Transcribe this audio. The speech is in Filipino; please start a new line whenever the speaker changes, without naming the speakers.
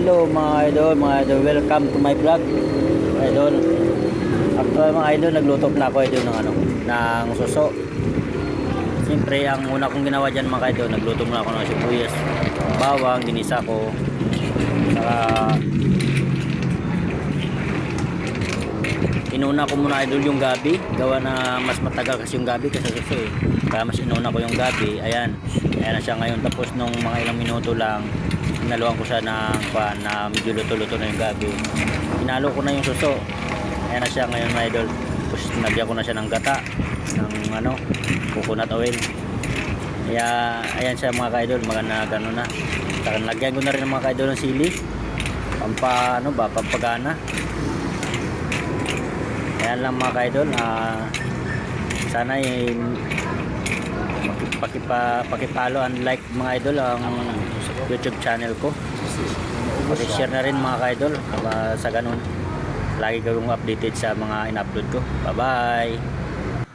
Hello mga idol, welcome to my vlog. Idol. Actually mga idol, nagluto na ako idol ng ng suso. Siyempre, ang una kong ginawa diyan mga idol, nagluto muna ako ng sibuyas, bawang, ginisa ko. Saka inuna ko muna idol yung gabi, gawa na mas matagal kasi yung gabi kasi suso eh. Kaya mas inuna ko yung gabi. Ayan na siya ngayon. Tapos nung mga ilang minuto lang, hinaluan ko siya na medyo luto-luto na yung gabi. Hinalo ko na yung suso. Ayan na siya ngayon mga idol. Tapos nagyan ko na siya ng gata, ng coconut oil. Kaya ayan siya mga ka-idol, maganda gano'n na. Saka lagyan ko na rin ng mga ka-idol ng sili. Pampagana. Ayan lang mga ka-idol. Sana pakipalo and like mga idol ang YouTube channel ko. Paki-share na rin mga ka-idol sa ganun. Lagi kayong updated sa mga in-upload ko. Bye bye.